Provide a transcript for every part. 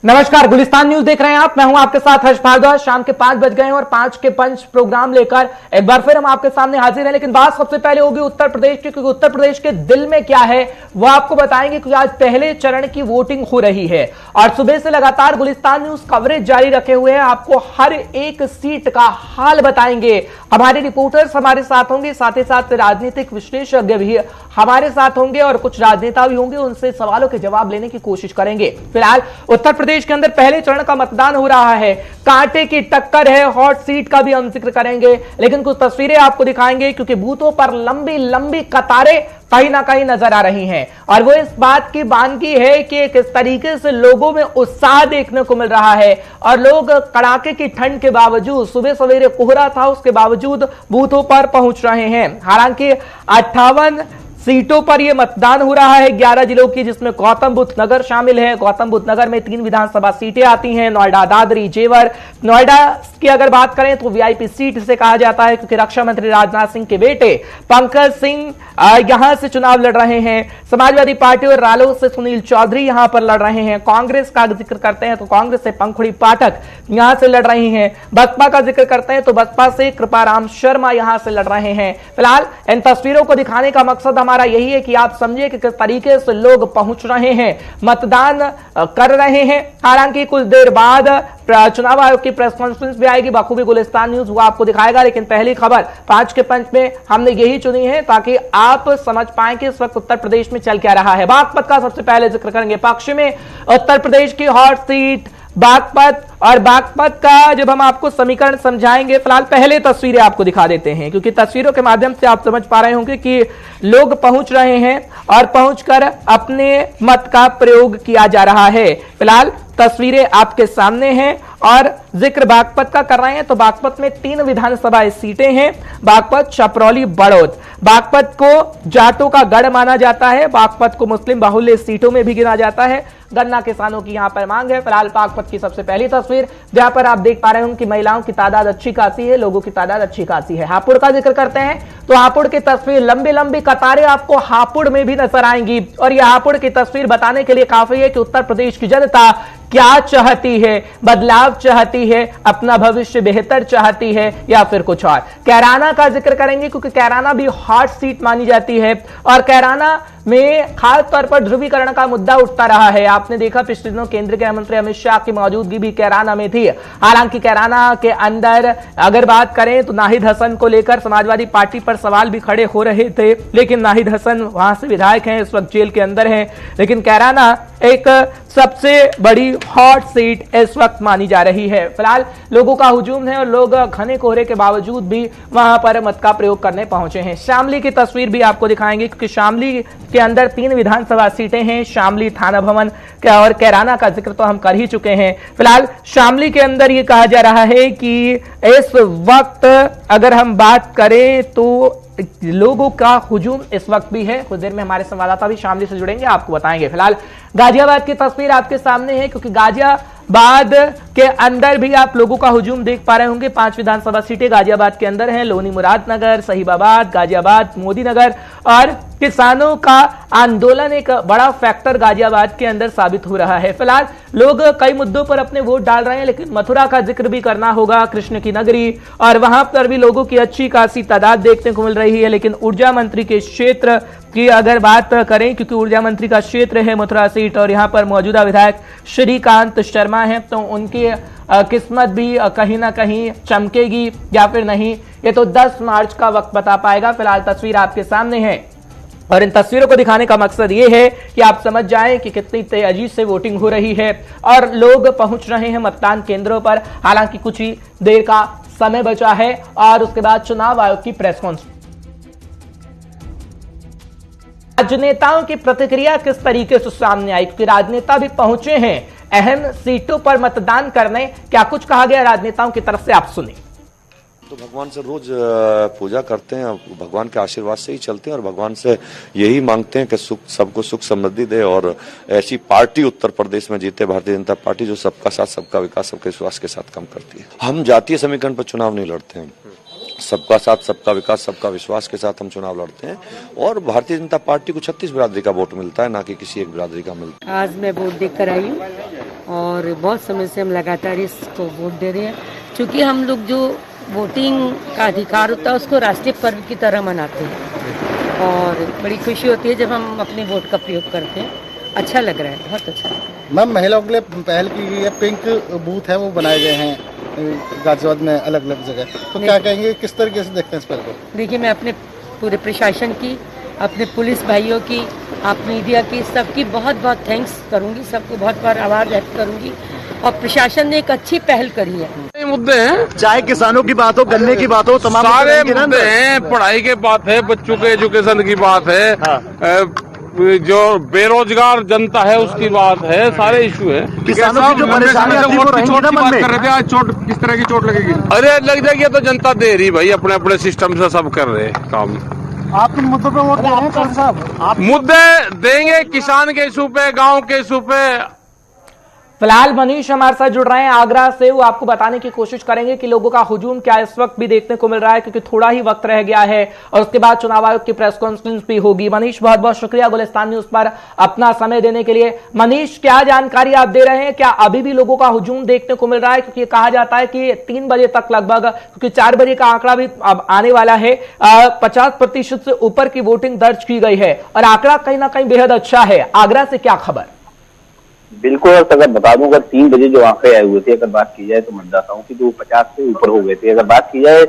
नमस्कार, गुलिस्तान न्यूज देख रहे हैं आप। मैं हूं आपके साथ हर्ष भारद्वाज। शाम के 5 बज गए हैं और 5 के पंच प्रोग्राम लेकर एक बार फिर हम आपके सामने हाजिर हैं। लेकिन बात सबसे पहले होगी उत्तर प्रदेश की, क्योंकि उत्तर प्रदेश के दिल में क्या है वो आपको बताएंगे, क्योंकि आज पहले चरण की वोटिंग हो रही है और सुबह से लगातार गुलिस्तान न्यूज कवरेज जारी रखे हुए हैं। आपको हर एक सीट का हाल बताएंगे। हमारे रिपोर्टर्स हमारे साथ होंगे, साथ ही साथ राजनीतिक विश्लेषज्ञ भी हमारे साथ होंगे और कुछ राजनेता भी होंगे। उनसे सवालों के जवाब लेने की कोशिश करेंगे। फिलहाल उत्तर प्रदेश के अंदर पहले चरण का मतदान हो रहा है। कांटे की टक्कर है, हॉट सीट का भी हम जिक्र करेंगे, लेकिन कुछ तस्वीरें आपको दिखाएंगे, क्योंकि बूथों पर लंबी लंबी कतारें कहीं ना कहीं नजर आ रही हैं और वो इस बात की बानगी है कि किस तरीके से लोगों में उत्साह देखने को मिल रहा है और लोग कड़ाके की ठंड के बावजूद, सुबह सवेरे कोहरा था उसके बावजूद बूथों पर पहुंच रहे हैं। हालांकि 58 सीटों पर यह मतदान हो रहा है 11 जिलों की, जिसमें गौतम बुद्ध नगर शामिल है। गौतम बुद्ध नगर में 3 विधानसभा सीटें आती हैं, नोएडा, दादरी, जेवर। नोएडा की अगर बात करें तो वीआईपी सीट से कहा जाता है, क्योंकि रक्षा मंत्री राजनाथ सिंह के बेटे पंकज सिंह यहां से चुनाव लड़ रहे हैं। समाजवादी पार्टी और रालोद से सुनील चौधरी यहां पर लड़ रहे हैं। कांग्रेस का जिक्र करते हैं तो कांग्रेस से पंखुड़ी पाठक यहां से लड़ रही हैं। बसपा का जिक्र करते हैं तो बसपा से कृपाराम शर्मा यहां से लड़ रहे हैं। फिलहाल इन तस्वीरों को दिखाने का मकसद हमारा यही है कि आप समझिए कि किस तरीके से लोग पहुंच रहे हैं, मतदान कर रहे हैं। हालांकि कुछ देर बाद चुनाव आयोग की प्रेस कॉन्फ्रेंस भी आएगी, बखूबी गुलिस्तान न्यूज वो आपको दिखाएगा। लेकिन पहली खबर 5 के पंच में हमने यही चुनी है ताकि आप समझ पाएं कि इस वक्त उत्तर प्रदेश में चल क्या रहा है। बागपत का सबसे पहले जिक्र करेंगे। पक्ष में उत्तर प्रदेश की हॉट सीट बागपत, और बागपत का जब हम आपको समीकरण समझाएंगे, फिलहाल पहले तस्वीरें आपको दिखा देते हैं, क्योंकि तस्वीरों के माध्यम से आप समझ पा रहे होंगे कि लोग पहुंच रहे हैं और पहुंचकर अपने मत का प्रयोग किया जा रहा है। फिलहाल तस्वीरें आपके सामने हैं और जिक्र बागपत का कर रहे हैं तो बागपत में 3 विधानसभा सीटें हैं, बागपत, छपरौली, बड़ौद। बागपत को जाटों का गढ़ माना जाता है, बागपत को मुस्लिम बाहुल्य सीटों में भी गिना जाता है। गन्ना किसानों की यहां पर मांग है। फिलहाल बागपत की सबसे पहली तस्वीर, जहां पर आप देख पा रहे होंगे कि महिलाओं की तादाद अच्छी खासी है, लोगों की तादाद अच्छी खासी है। हापुड़ का जिक्र करते हैं तो हापुड़ की तस्वीर, लंबी लंबी कतारें आपको हापुड़ में भी नजर आएंगी और यह हापुड़ की तस्वीर बताने के लिए काफी है कि उत्तर प्रदेश की जनता क्या चाहती है, बदलाव चाहती है, अपना भविष्य बेहतर चाहती है या फिर कुछ और। कैराना का जिक्र करेंगे, क्योंकि कैराना भी हॉट सीट मानी जाती है और कैराना में खास तौर पर ध्रुवीकरण का मुद्दा उठता रहा है। आपने देखा पिछले दिनों केंद्रीय गृह मंत्री अमित शाह की मौजूदगी भी कैराना में थी। हालांकि कैराना के अंदर अगर बात करें तो नाहिद हसन को लेकर समाजवादी पार्टी पर सवाल भी खड़े हो रहे थे, लेकिन नाहिद हसन वहां से विधायक हैं, इस वक्त जेल के अंदर हैं। लेकिन कैराना एक सबसे बड़ी हॉट सीट इस वक्त मानी जा रही है। फिलहाल लोगों का हुजूम है और लोग घने कोहरे के बावजूद भी वहां पर मत का प्रयोग करने पहुंचे हैं। शामली की तस्वीर भी आपको दिखाएंगे, क्योंकि शामली के अंदर 3 विधानसभा सीटें हैं, शामली, थाना भवन और कैराना का जिक्र तो हम कर ही चुके हैं। फिलहाल शामली के अंदर यह कहा जा रहा है कि इस वक्त अगर हम बात करें तो लोगों का हुजूम इस वक्त भी है। कुछ देर में हमारे संवाददाता भी शामली से जुड़ेंगे, आपको बताएंगे। फिलहाल गाजियाबाद की तस्वीर आपके सामने है, क्योंकि गाजियाबाद के अंदर भी आप लोगों का हुजूम देख पा रहे होंगे। 5 विधानसभा सीटें गाजियाबाद के अंदर हैं, लोनी मुरादनगर, सहीबाबाद, गाजियाबाद, मोदी नगर। और किसानों का आंदोलन एक बड़ा फैक्टर गाजियाबाद के अंदर साबित हो रहा है। फिलहाल लोग कई मुद्दों पर अपने वोट डाल रहे हैं, लेकिन मथुरा का जिक्र भी करना होगा, कृष्ण की नगरी, और वहां पर भी लोगों की अच्छी खासी तादाद देखने को मिल रही है। लेकिन ऊर्जा मंत्री के क्षेत्र की अगर बात करें, क्योंकि ऊर्जा मंत्री का क्षेत्र है मथुरा सीट और यहां पर मौजूदा विधायक श्रीकांत शर्मा हैं, तो उनकी किस्मत भी कहीं ना कहीं चमकेगी या फिर नहीं, ये तो 10 मार्च का वक्त बता पाएगा। फिलहाल तस्वीर आपके सामने है और इन तस्वीरों को दिखाने का मकसद ये है कि आप समझ जाएं कि कितनी तेजी से वोटिंग हो रही है और लोग पहुंच रहे हैं मतदान केंद्रों पर। हालांकि कुछ ही देर का समय बचा है और उसके बाद चुनाव आयोग की प्रेस कॉन्फ्रेंस। राजनेताओं की प्रतिक्रिया किस तरीके से सामने आई, क्योंकि राजनेता भी पहुंचे हैं अहम सीटों पर मतदान करने। क्या कुछ कहा गया राजनेताओं की तरफ से, आप सुनिए। तो भगवान से रोज पूजा करते हैं, भगवान के आशीर्वाद से ही चलते हैं और भगवान से यही मांगते हैं कि सबको सुख समृद्धि दे और ऐसी पार्टी उत्तर प्रदेश में जीते, भारतीय जनता पार्टी, जो सबका साथ, सबका विकास, सबके विश्वास के साथ काम करती है। हम जातीय समीकरण पर चुनाव नहीं लड़ते हैं, सबका साथ, सबका विकास, सबका विश्वास के साथ हम चुनाव लड़ते हैं और भारतीय जनता पार्टी को 36 बिरादरी का वोट मिलता है, ना कि किसी एक बिरादरी का मिलता है। आज मैं वोट देकर आई हूँ और बहुत समय से हम लगातार इसको वोट दे रहे हैं, क्योंकि हम लोग जो वोटिंग का अधिकार होता है उसको राष्ट्रीय पर्व की तरह मनाते हैं और बड़ी खुशी होती है जब हम अपने वोट का प्रयोग करते हैं। अच्छा लग रहा है, बहुत अच्छा लग रहा है। मैम, महिलाओं के लिए पहल की गई है, पिंक बूथ है वो बनाए गए हैं गाजियाबाद में अलग अलग जगह, तो क्या कहेंगे, किस तरीके से देखते हैं इस पर को? देखिए, मैं अपने पूरे प्रशासन की, अपने पुलिस भाइयों की, आप मीडिया की, सबकी बहुत बहुत थैंक्स करूंगी, सबको बहुत बहुत आभार व्यक्त करूंगी। और प्रशासन ने एक अच्छी पहल करी है। मुद्दे हैं, चाहे किसानों की बात हो, गन्ने की बात हो, तमाम सारे मुद्दे हैं। पढ़ाई के बात है, बच्चों के एजुकेशन की बात है, हाँ। जो बेरोजगार जनता है उसकी बात है, सारे इशू है। किसानों की जो परेशानियां थी वो रहेंगी ना मन में। कर रहे थे, आज चोट किस तरह की चोट लगेगी? अरे लग जाएगी, तो जनता दे रही भाई, अपने अपने सिस्टम से सब कर रहे काम। आप किन मुद्दों पे वोट दे रहे हैं कौन साहब? मुद्दे देंगे किसान के इशू पे, गाँव के इशू पे। फिलहाल मनीष हमारे साथ जुड़ रहे हैं आगरा से। वो आपको बताने की कोशिश करेंगे कि लोगों का हुजूम क्या इस वक्त भी देखने को मिल रहा है, क्योंकि थोड़ा ही वक्त रह गया है और उसके बाद चुनाव आयोग की प्रेस कॉन्फ्रेंस भी होगी। मनीष, बहुत बहुत शुक्रिया गुलिस्तान न्यूज पर अपना समय देने के लिए। मनीष, क्या जानकारी आप दे रहे हैं, क्या अभी भी लोगों का हुजूम देखने को मिल रहा है? क्योंकि कहा जाता है कि 3 बजे तक लगभग, क्योंकि 4 बजे का आंकड़ा भी अब आने वाला है, 50% से ऊपर की वोटिंग दर्ज की गई है और आंकड़ा कहीं ना कहीं बेहद अच्छा है। आगरा से क्या खबर? बिल्कुल, अगर बता दूं, अगर 3 बजे जो आंकड़े आए हुए थे, अगर बात की जाए तो मतदाताओं की, तो 50 से ऊपर हो गए थे। अगर बात की जाए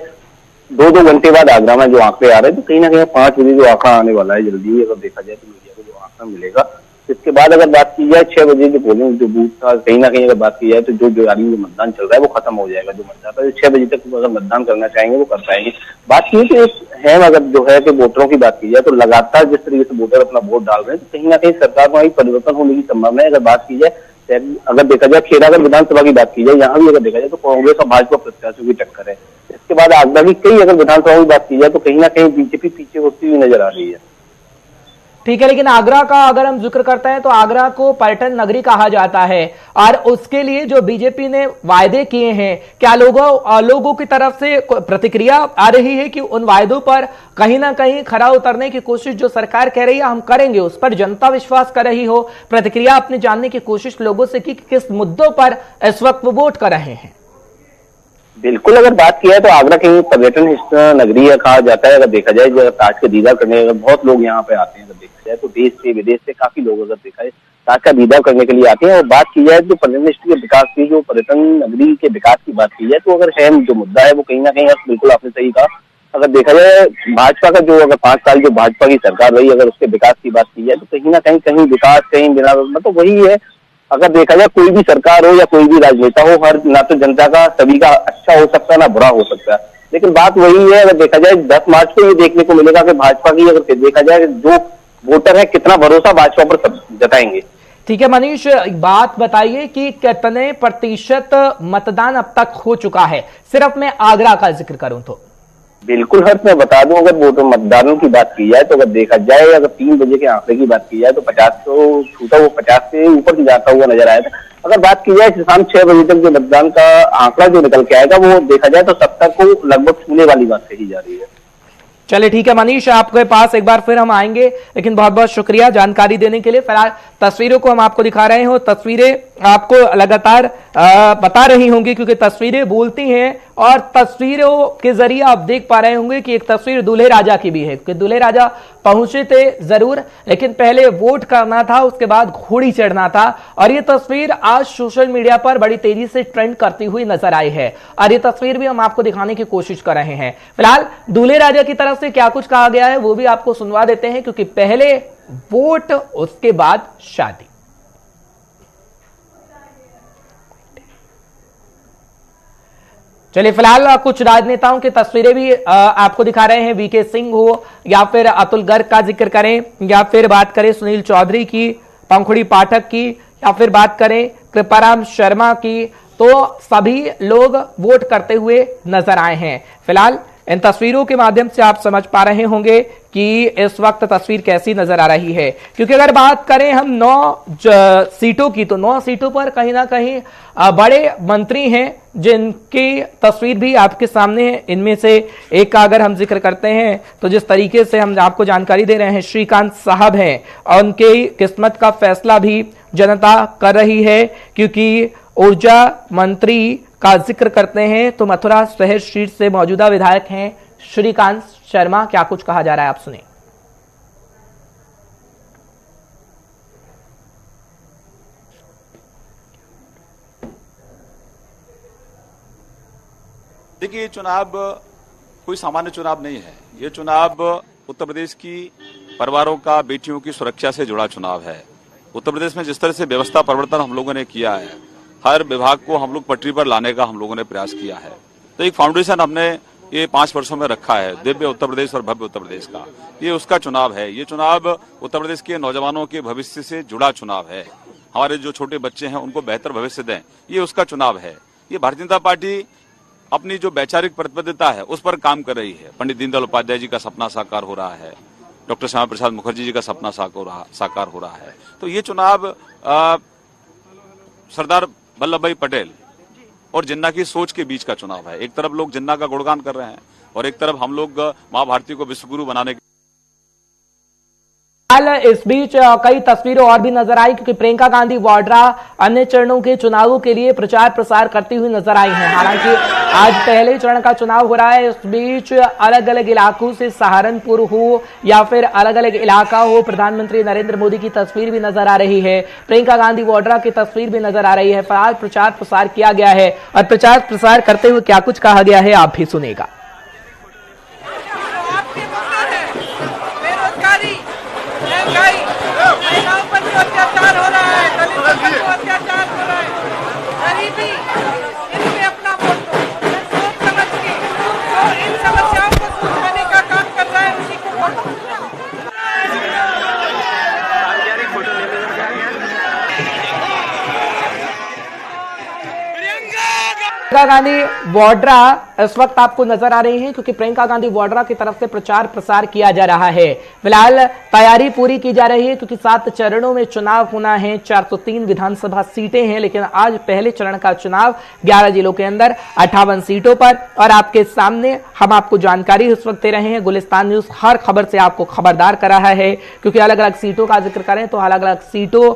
2-2 घंटे बाद आगरा में जो आंकड़े आ रहे हैं, तो कहीं ना कहीं 5 बजे जो आंकड़ा आने वाला है जल्दी, अगर देखा जाए तो मीडिया को जो आंकड़ा मिलेगा। इसके बाद अगर बात की जाए 6 बजे जो पोलिंग जो बूथ था, कहीं ना कहीं अगर बात की जाए तो जो जारी जो मतदान चल रहा है वो खत्म हो जाएगा। जो मतदाता 6 बजे तक अगर मतदान करना चाहेंगे वो कर पाएंगे। बात की तो एक है, अगर जो है कि वोटरों की बात की जाए तो लगातार जिस तरीके से वोटर अपना वोट डाल रहे हैं, तो कहीं ना कहीं सरकार में परिवर्तन होने की संभावना है। अगर बात की जाए, अगर देखा जाए खेड़ागढ़ विधानसभा की बात की जाए, यहाँ भी अगर देखा जाए तो कांग्रेस और भाजपा प्रत्याशियों की टक्कर है। इसके बाद आगरा की कई अगर विधानसभा की बात की जाए तो कहीं ना कहीं बीजेपी पीछे होती हुई नजर आ रही है। ठीक है, लेकिन आगरा का अगर हम जिक्र करते हैं तो आगरा को पर्यटन नगरी कहा जाता है और उसके लिए जो बीजेपी ने वायदे किए हैं, क्या लोगों की तरफ से प्रतिक्रिया आ रही है कि उन वायदों पर कहीं ना कहीं खरा उतरने की कोशिश जो सरकार कह रही है हम करेंगे, उस पर जनता विश्वास कर रही हो? प्रतिक्रिया अपने जानने की कोशिश लोगों से की कि किस मुद्दों पर इस वक्त वो वोट कर रहे हैं? बिल्कुल, अगर बात की है तो आगरा कहीं पर्यटन नगरी कहा जाता है। अगर देखा जाए, जो ताज का दीदार करने बहुत लोग यहाँ पे आते हैं, अगर देखा जाए तो देश से विदेश से काफी लोग अगर देखा जाए ताज का दीदार करने के लिए आते हैं। और बात की जाए तो पर्यटन के विकास की, जो पर्यटन नगरी के विकास की बात की जाए, तो अगर है जो मुद्दा है वो कहीं ना कहीं, बिल्कुल आपने सही कहा, अगर देखा जाए भाजपा का जो अगर 5 साल जो भाजपा की सरकार रही, अगर उसके विकास की बात की जाए तो कहीं ना कहीं विकास, कहीं बिना, मतलब वही है। अगर देखा जाए कोई भी सरकार हो या कोई भी राजनेता हो, हर ना तो जनता का सभी का अच्छा हो सकता है ना बुरा हो सकता है, लेकिन बात वही है। अगर देखा जाए 10 मार्च को ये देखने को मिलेगा कि भाजपा की, अगर देखा जाए जो वोटर है कितना भरोसा भाजपा पर जताएंगे। ठीक है मनीष, बात बताइए कि कितने प्रतिशत मतदान अब तक हो चुका है? सिर्फ मैं आगरा का जिक्र करूं तो। बिल्कुल हर्ष, मैं बता दूं, अगर वोटर मतदानों की बात की जाए तो अगर देखा जाए, अगर 3 बजे के आंकड़े की बात की जाए तो 50 तो छूटा, वो 50 से ऊपर की जाता हुआ नजर आया था। अगर बात की जाए शाम 6 बजे तक जो मतदान का आंकड़ा जो निकल के आएगा, वो देखा जाए तो 70 को लगभग छूने वाली बात कही जा रही है। चलिए ठीक है मनीष, आपके पास एक बार फिर हम आएंगे, लेकिन बहुत बहुत शुक्रिया जानकारी देने के लिए। फिलहाल तस्वीरों को हम आपको दिखा रहे हो, तस्वीरें आपको लगातार बता रही होंगी क्योंकि तस्वीरें बोलती हैं और तस्वीरों के जरिए आप देख पा रहे होंगे कि एक तस्वीर दूल्हे राजा की भी है, क्योंकि दूल्हे राजा पहुंचे थे जरूर, लेकिन पहले वोट करना था, उसके बाद घोड़ी चढ़ना था। और ये तस्वीर आज सोशल मीडिया पर बड़ी तेजी से ट्रेंड करती हुई नजर आई है और ये तस्वीर भी हम आपको दिखाने की कोशिश कर रहे हैं। फिलहाल दूल्हे राजा की तरफ से क्या कुछ कहा गया है वो भी आपको सुनवा देते हैं, क्योंकि पहले वोट उसके बाद शादी। चलिए फिलहाल कुछ राजनेताओं की तस्वीरें भी आपको दिखा रहे हैं। वीके सिंह हो या फिर अतुल गर्ग का जिक्र करें, या फिर बात करें सुनील चौधरी की, पंखुड़ी पाठक की, या फिर बात करें कृपाराम शर्मा की, तो सभी लोग वोट करते हुए नजर आए हैं। फिलहाल इन तस्वीरों के माध्यम से आप समझ पा रहे होंगे कि इस वक्त तस्वीर कैसी नजर आ रही है, क्योंकि अगर बात करें हम 9 सीटों की, तो 9 सीटों पर कहीं ना कहीं बड़े मंत्री हैं जिनकी तस्वीर भी आपके सामने है। इनमें से एक का अगर हम जिक्र करते हैं तो जिस तरीके से हम आपको जानकारी दे रहे हैं, श्रीकांत साहब हैं और उनके किस्मत का फैसला भी जनता कर रही है, क्योंकि ऊर्जा मंत्री का जिक्र करते हैं तो मथुरा शहर सीट से मौजूदा विधायक हैं श्रीकांत शर्मा। क्या कुछ कहा जा रहा है आप सुनिए। देखिए, ये चुनाव कोई सामान्य चुनाव नहीं है। ये चुनाव उत्तर प्रदेश की परिवारों का, बेटियों की सुरक्षा से जुड़ा चुनाव है। उत्तर प्रदेश में जिस तरह से व्यवस्था परिवर्तन हम लोगों ने किया है, हर विभाग को हम लोग पटरी पर लाने का हम लोगों ने प्रयास किया है, तो एक फाउंडेशन हमने ये 5 वर्षों में रखा है, दिव्य उत्तर प्रदेश और भव्य उत्तर प्रदेश का। ये उसका चुनाव है। ये चुनाव उत्तर प्रदेश के नौजवानों के भविष्य से जुड़ा चुनाव है। हमारे जो छोटे बच्चे हैं उनको बेहतर भविष्य दें, ये उसका चुनाव है। ये भारतीय जनता पार्टी अपनी जो वैचारिक प्रतिबद्धता है उस पर काम कर रही है। पंडित दीनदयाल उपाध्याय जी का सपना साकार हो रहा है, डॉक्टर श्यामा प्रसाद मुखर्जी जी का सपना साकार हो रहा है। तो ये चुनाव सरदार वल्लभ भाई पटेल और जिन्ना की सोच के बीच का चुनाव है। एक तरफ लोग जिन्ना का गुणगान कर रहे हैं और एक तरफ हम लोग मां भारती को विश्वगुरु बनाने इस बीच कई तस्वीरें और भी नजर आई, क्योंकि प्रियंका गांधी वाड्रा अन्य चरणों के चुनावों के लिए प्रचार प्रसार करती हुई नजर आई हैं। हालांकि आज पहले चरण का चुनाव हो रहा है। इस बीच अलग अलग इलाकों से सहारनपुर हो या फिर अलग अलग इलाका हो, प्रधानमंत्री नरेंद्र मोदी की तस्वीर भी नजर आ रही है, प्रियंका गांधी वाड्रा की तस्वीर भी नजर आ रही है। फिलहाल प्रचार प्रसार किया गया है और प्रचार प्रसार करते हुए क्या कुछ कहा गया है आप भी सुनेगा। महिलाओं पर जो अत्याचार हो रहा है, दलितों पर जो अत्याचार हो रहा है, गरीबी, इनमें अपना वोट दो। सोच समझ के जो इन समस्याओं को सुलझाने का काम कर रहा है उसी को वोट दो। प्रियंका गांधी वाड्रा इस वक्त आपको नजर आ रही हैं, क्योंकि प्रियंका गांधी वाड्रा की तरफ से प्रचार प्रसार किया जा रहा है। फिलहाल तैयारी पूरी की जा रही है, क्योंकि 7 चरणों में चुनाव होना है। 403 विधानसभा सीटें हैं, लेकिन आज पहले चरण का चुनाव 11 जिलों के अंदर 58 सीटों पर। और आपके सामने हम आपको जानकारी इस वक्त दे रहे हैं। गुलिस्तान न्यूज हर खबर से आपको खबरदार कर रहा है, क्योंकि अलग अलग सीटों का जिक्र करें तो अलग अलग सीटों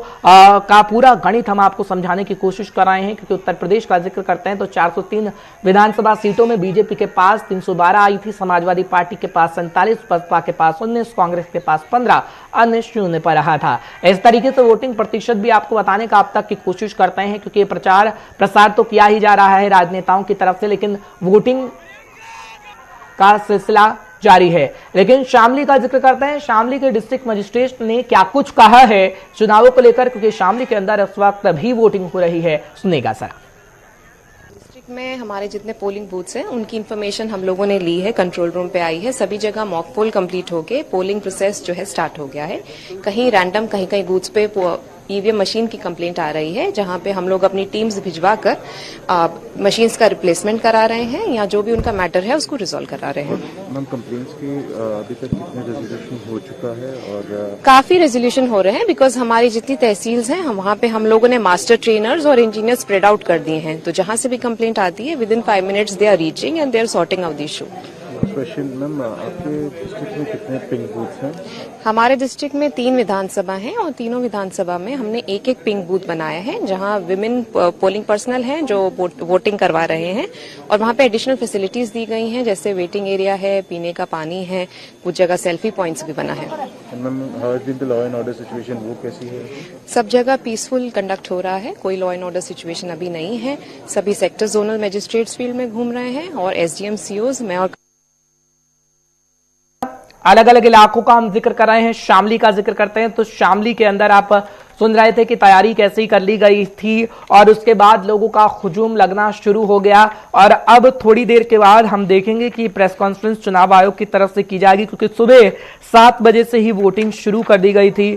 का पूरा गणित हम आपको समझाने की कोशिश कर रहे हैं। क्योंकि उत्तर प्रदेश का जिक्र करते हैं तो 403 विधानसभा सीटों में बीजेपी के पास 312 आई थी, समाजवादी पार्टी के पास 47, बसपा के पास 19, कांग्रेस के पास 15, अन्य शून्य पर रहा था। इस तरीके से वोटिंग प्रतिशत भी आपको बताने का अब तक की कोशिश करते हैं, क्योंकि प्रचार प्रसार तो किया ही जा रहा है राजनेताओं की तरफ से, लेकिन वोटिंग का सिलसिला जारी है। लेकिन शामली का जिक्र करते हैं। शामली के डिस्ट्रिक्ट मजिस्ट्रेट ने क्या कुछ कहा है चुनावों को लेकर, क्योंकि शामली के अंदर इस वक्त भी वोटिंग हो रही है। सुनेगा सर। में हमारे जितने पोलिंग बूथ्स हैं उनकी इन्फॉर्मेशन हम लोगों ने ली है, कंट्रोल रूम पे आई है। सभी जगह मॉक पोल कंप्लीट हो गए, पोलिंग प्रोसेस जो है स्टार्ट हो गया है। कहीं रैंडम, कहीं कहीं बूथ्स पे ईवीएम मशीन की कंप्लेंट आ रही है, जहां पे हम लोग अपनी टीम्स भिजवाकर मशीन्स का रिप्लेसमेंट करा रहे हैं या जो भी उनका मैटर है उसको रिजॉल्व करा रहे हैं। मैम, कंप्लेंट्स की अभी तक कितने रेजोल्यूशन हो चुका है? और काफी रेजोल्यूशन हो रहे हैं, बिकॉज हमारी जितनी तहसील्स हैं वहां पे हम लोगों ने मास्टर ट्रेनर्स और इंजीनियर स्प्रेड आउट कर दिए हैं। तो जहां से भी कंप्लेंट आती है, within 5 minutes they are reaching and they are sorting out the issue. Question ma'am, आपके डिस्ट्रिक्ट में कितने पिंक बूथ्स हैं? हमारे डिस्ट्रिक्ट में 3 विधानसभा हैं और तीनों विधानसभा में हमने एक एक पिंक बूथ बनाया है, जहां विमेन पोलिंग पर्सनल हैं जो वोटिंग करवा रहे हैं। और वहां पे एडिशनल फैसिलिटीज दी गई हैं, जैसे वेटिंग एरिया है, पीने का पानी है, कुछ जगह सेल्फी पॉइंट्स भी बना है। Ma'am, how is been the law and order situation, वो कैसी है? सब जगह पीसफुल कंडक्ट हो रहा है, कोई लॉ एंड ऑर्डर सिचुएशन अभी नहीं है। सभी सेक्टर जोनल मजिस्ट्रेट्स फील्ड में घूम रहे हैं और एसडीएम सीओज में और अलग अलग इलाकों का हम जिक्र कर रहे हैं। शामली का जिक्र करते हैं तो शामली के अंदर आप सुन रहे थे कि तैयारी कैसे कर ली गई थी और उसके बाद लोगों का हुजूम लगना शुरू हो गया। और अब थोड़ी देर के बाद हम देखेंगे कि प्रेस कॉन्फ्रेंस चुनाव आयोग की तरफ से की जाएगी, क्योंकि सुबह 7 बजे से ही वोटिंग शुरू कर दी गई थी।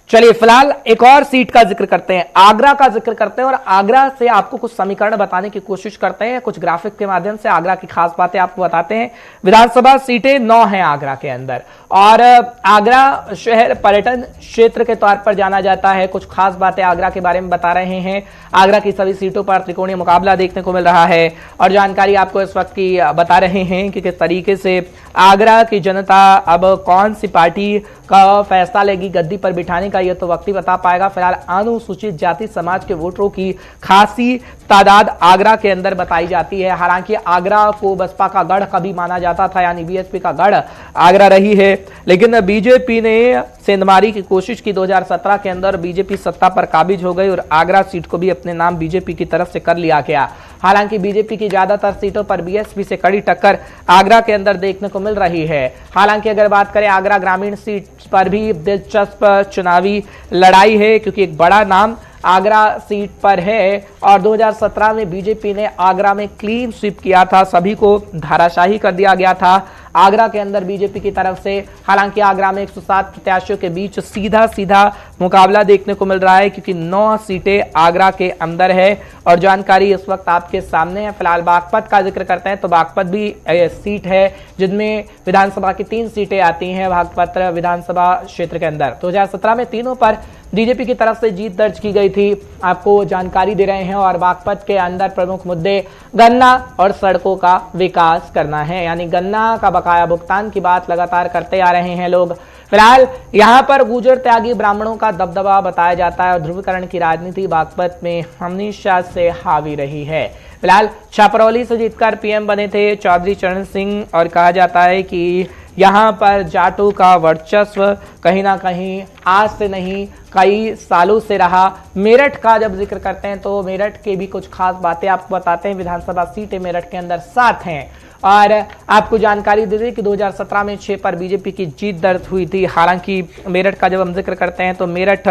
चलिए फिलहाल एक और सीट का जिक्र करते हैं, आगरा का जिक्र करते हैं और आगरा से आपको कुछ समीकरण बताने की कोशिश करते हैं, कुछ ग्राफिक के माध्यम से आगरा की खास बातें आपको बताते हैं। विधानसभा सीटें 9 हैं आगरा के अंदर और आगरा शहर पर्यटन क्षेत्र के तौर पर जाना जाता है। कुछ खास बातें आगरा के बारे में बता रहे हैं। आगरा की सभी सीटों पर त्रिकोणीय मुकाबला देखने को मिल रहा है और जानकारी आपको इस वक्त की बता रहे हैं कि किस तरीके से आगरा की जनता अब कौन सी पार्टी का फैसला लेगी गद्दी पर बिठाने का, यह तो वक्त ही बता पाएगा। फिलहाल अनुसूचित जाति समाज के वोटरों की खासी तादाद आगरा के अंदर बताई जाती है। हालांकि आगरा को बसपा का गढ़ कभी माना जाता था, यानी बीएसपी का गढ़ आगरा रही है, लेकिन बीजेपी ने सेंधमारी की कोशिश की 2017 के अंदर, बीजेपी सत्ता पर काबिज हो गई और आगरा सीट को भी अपने नाम बीजेपी की तरफ से कर लिया गया। हालांकि बीजेपी की ज्यादातर सीटों पर बीएसपी से कड़ी टक्कर आगरा के अंदर देखने को मिल रही है। हालांकि अगर बात करें आगरा ग्रामीण सीट पर भी दिलचस्प चुनावी लड़ाई है, क्योंकि एक बड़ा नाम आगरा सीट पर है और 2017 में बीजेपी ने आगरा में क्लीन स्वीप किया था, सभी को धाराशाही कर दिया गया था आगरा के अंदर बीजेपी की तरफ से। हालांकि आगरा में 107 प्रत्याशियों के बीच सीधा मुकाबला देखने को मिल रहा है, क्योंकि 9 सीटें आगरा के अंदर है और जानकारी इस वक्त आपके सामने है। फिलहाल बागपत का जिक्र करते हैं तो बागपत भी सीट है जिनमें विधानसभा की 3 सीटें आती हैं बागपत विधानसभा क्षेत्र के अंदर। 2017 में तीनों पर बीजेपी की तरफ से जीत दर्ज की गई थी, आपको जानकारी दे रहे हैं। और बागपत के अंदर प्रमुख मुद्दे गन्ना और सड़कों का विकास करना है, यानी गन्ना का बकाया भुगतान की बात लगातार करते आ रहे हैं लोग। फिलहाल यहां पर गुर्जर त्यागी ब्राह्मणों का दबदबा बताया जाता है और ध्रुवीकरण की राजनीति बागपत में हमेशा से हावी रही है। फिलहाल छापरौली से जीतकर पीएम बने थे चौधरी चरण सिंह और कहा जाता है कि यहां पर जाटों का वर्चस्व कहीं ना कहीं आज से नहीं कई सालों से रहा। मेरठ का जब जिक्र करते हैं तो मेरठ के भी कुछ खास बातें आपको बताते हैं। विधानसभा सीटें मेरठ के अंदर 7 हैं और आपको जानकारी दे दें कि 2017 में 6 पर बीजेपी की जीत दर्ज हुई थी। हालांकि मेरठ का जब हम जिक्र करते हैं तो मेरठ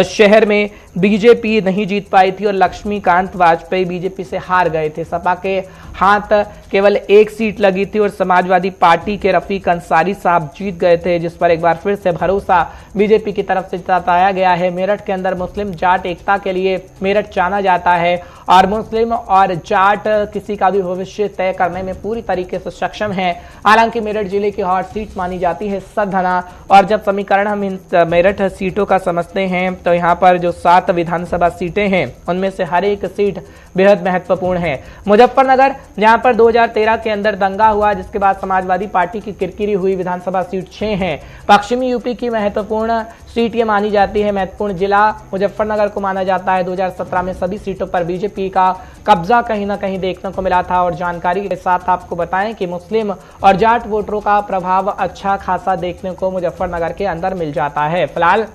शहर में बीजेपी नहीं जीत पाई थी और लक्ष्मीकांत वाजपेयी बीजेपी से हार गए थे। सपा के हाथ केवल 1 सीट लगी थी और समाजवादी पार्टी के रफीक अंसारी साहब जीत गए थे, जिस पर एक बार फिर से भरोसा बीजेपी की तरफ से जताया गया है। मेरठ के अंदर मुस्लिम जाट एकता के लिए मेरठ जाना जाता है और मुस्लिम और जाट किसी का भी भविष्य तय करने में पूरी तरीके से सक्षम है। हालांकि मेरठ जिले की हॉट सीट मानी जाती है सधना, और जब समीकरण हम इन मेरठ सीटों का समझते हैं तो यहाँ पर जो 7 विधानसभा सीटें हैं उनमें से हर एक सीट बेहद महत्वपूर्ण है। मुजफ्फरनगर जहां पर 2013 के अंदर दंगा हुआ, जिसके बाद समाजवादी पार्टी की किरकिरी हुई, विधानसभा सीट 6 है। पश्चिमी यूपी की महत्वपूर्ण सीट ये मानी जाती है, महत्वपूर्ण जिला मुजफ्फरनगर को माना जाता है। 2017 में सभी सीटों पर बीजेपी का कब्जा कहीं ना कहीं देखने को मिला था और जानकारी के साथ आपको बताएं कि मुस्लिम और जाट वोटरों का प्रभाव अच्छा खासा देखने को मुजफ्फरनगर के अंदर मिल जाता है। फिलहाल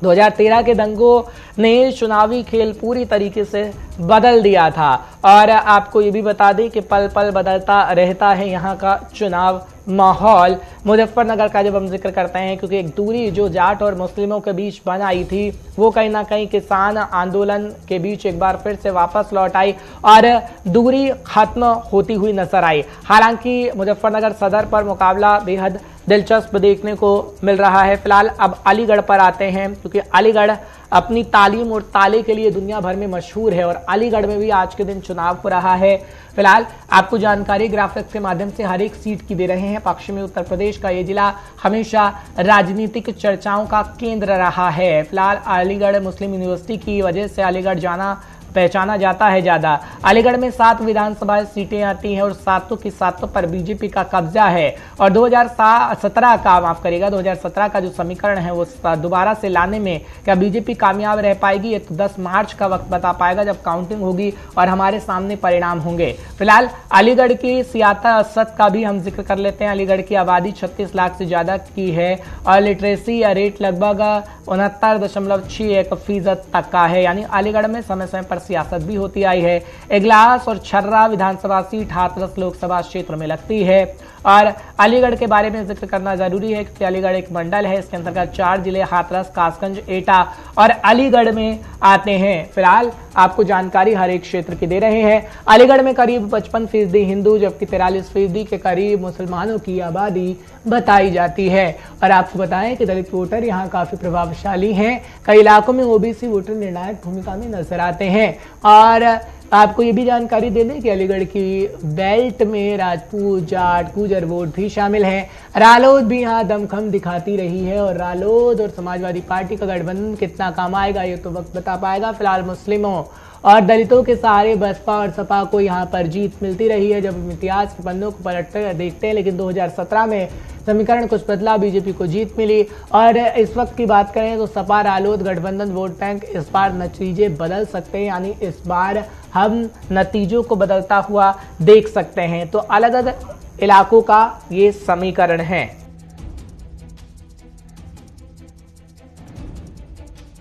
2013 के दंगों ने चुनावी खेल पूरी तरीके से बदल दिया था और आपको ये भी बता दें कि पल पल बदलता रहता है यहाँ का चुनाव माहौल। मुजफ्फरनगर का जब हम जिक्र करते हैं, क्योंकि एक दूरी जो जाट और मुस्लिमों के बीच बन आई थी वो कहीं ना कहीं किसान आंदोलन के बीच एक बार फिर से वापस लौट आई और दूरी खत्म होती हुई नजर आई। हालांकि मुजफ्फरनगर सदर पर मुकाबला बेहद दिलचस्प देखने को मिल रहा है। फिलहाल अब अलीगढ़ पर आते हैं, क्योंकि अलीगढ़ अपनी तालीम और ताले के लिए दुनिया भर में मशहूर है और अलीगढ़ में भी आज के दिन चुनाव हो रहा है। फिलहाल आपको जानकारी ग्राफिक्स के माध्यम से हर एक सीट की दे रहे हैं। पश्चिमी उत्तर प्रदेश का ये जिला हमेशा राजनीतिक चर्चाओं का केंद्र रहा है। फिलहाल अलीगढ़ मुस्लिम यूनिवर्सिटी की वजह से अलीगढ़ पहचाना जाता है ज्यादा। अलीगढ़ में 7 विधानसभा सीटें आती हैं और 7 की 7 पर बीजेपी का कब्जा है और 2017 का जो समीकरण है वो दोबारा से लाने में क्या बीजेपी कामयाब रह पाएगी, ये तो 10 मार्च का वक्त बता पाएगा जब काउंटिंग होगी और हमारे सामने परिणाम होंगे। फिलहाल अलीगढ़ की सियासत का भी हम जिक्र कर लेते हैं। अलीगढ़ की आबादी 36 लाख से ज्यादा की है और लिटरेसी रेट लगभग 69.61% तक का है, यानी अलीगढ़ में समय समय पर सियासत भी होती आई है। इगलास और छर्रा विधानसभा सीट हाथरस लोकसभा क्षेत्र में लगती है। और अलीगढ़ के बारे में जिक्र करना जरूरी है क्योंकि अलीगढ़ एक मंडल है। इसके अंतर्गत 4 जिले हाथरस, कासगंज, एटा और अलीगढ़ में आते हैं। फिलहाल आपको जानकारी हर एक क्षेत्र की दे रहे हैं। अलीगढ़ में करीब 55% हिंदू जबकि 43% के करीब मुसलमानों की आबादी बताई जाती है। और आपको बताएं कि दलित वोटर यहाँ काफी प्रभावशाली हैं। कई इलाकों में ओबीसी वोटर निर्णायक भूमिका में नजर आते हैं। और आपको ये भी जानकारी दे दें कि अलीगढ़ की बेल्ट में राजपूत, जाट, गुजर वोट भी शामिल हैं। रालोद भी यहाँ दमखम दिखाती रही है और रालोद और समाजवादी पार्टी का गठबंधन कितना काम आएगा ये तो वक्त बता पाएगा। फिलहाल मुस्लिमों और दलितों के सहारे बसपा और सपा को यहाँ पर जीत मिलती रही है जब हम इतिहास के पन्नों को पलटते देखते हैं। लेकिन 2017 में समीकरण कुछ बदला, बीजेपी को जीत मिली। और इस वक्त की बात करें तो सपा रालोद गठबंधन वोट बैंक इस बार नतीजे बदल सकते हैं, यानी इस बार हम नतीजों को बदलता हुआ देख सकते हैं। तो अलग अलग इलाकों का ये समीकरण है।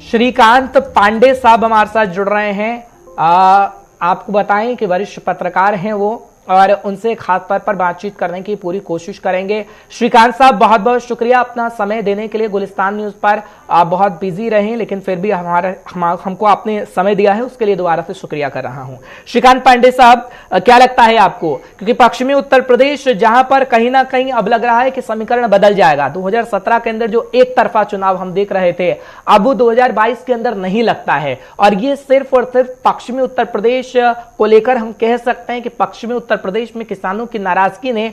श्रीकांत पांडे साहब हमारे साथ जुड़ रहे हैं। आपको बताएं कि वरिष्ठ पत्रकार हैं वो और उनसे खास तौर पर बातचीत करने की पूरी कोशिश करेंगे। श्रीकांत साहब बहुत बहुत शुक्रिया अपना समय देने के लिए। गुलिस्तान न्यूज पर आप बहुत बिजी रहे लेकिन फिर भी हमको आपने समय दिया है उसके लिए दोबारा से शुक्रिया कर रहा हूं। श्रीकांत पांडे साहब, क्या लगता है आपको, क्योंकि पश्चिमी उत्तर प्रदेश जहां पर कहीं ना कहीं अब लग रहा है कि समीकरण बदल जाएगा। 2017 के अंदर जो एक तरफा चुनाव हम देख रहे थे अब वो 2022 के अंदर नहीं लगता है और ये सिर्फ और सिर्फ पश्चिमी उत्तर प्रदेश को लेकर हम कह सकते हैं कि पश्चिमी उत्तर प्रदेश में किसानों की नाराजगी ने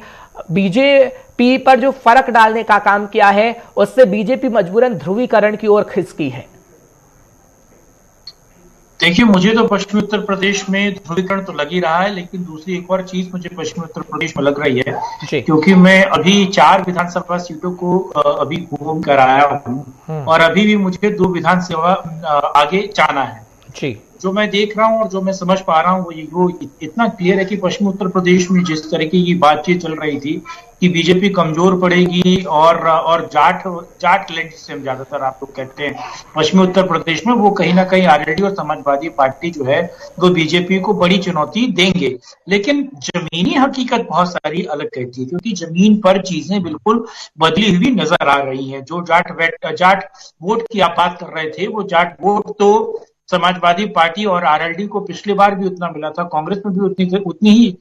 बीजेपी पर जो फर्क डालने का काम किया है उससे बीजेपी मजबूरन ध्रुवीकरण की ओर खिसकी है। देखिए, मुझे तो पश्चिमी उत्तर प्रदेश में ध्रुवीकरण तो लग ही रहा है, लेकिन दूसरी एक और चीज मुझे पश्चिमी उत्तर प्रदेश में लग रही है क्योंकि मैं अभी 4 विधानसभा सीटों को अभी घूम कर आया हूँ और अभी भी मुझे 2 विधानसभा आगे जाना है। जो मैं देख रहा हूँ और जो मैं समझ पा रहा हूँ वो इतना क्लियर है कि पश्चिमी उत्तर प्रदेश में जिस तरह की बातचीत चल रही थी कि बीजेपी कमजोर पड़ेगी और जाट लैंड जिसे हम ज्यादातर आप लोग कहते हैं पश्चिमी उत्तर प्रदेश में, वो कहीं ना कहीं आरएलडी और समाजवादी पार्टी जो है वो बीजेपी को बड़ी चुनौती देंगे। लेकिन जमीनी हकीकत बहुत सारी अलग कहती है क्योंकि जमीन पर चीजें बिल्कुल बदली हुई नजर आ रही है। जो जाट वोट की आप बात कर रहे थे वो जाट वोट तो समाजवादी पार्टी और आरएलडी को पिछली बार भी उतना मिला था, कांग्रेस में भी उतनी ही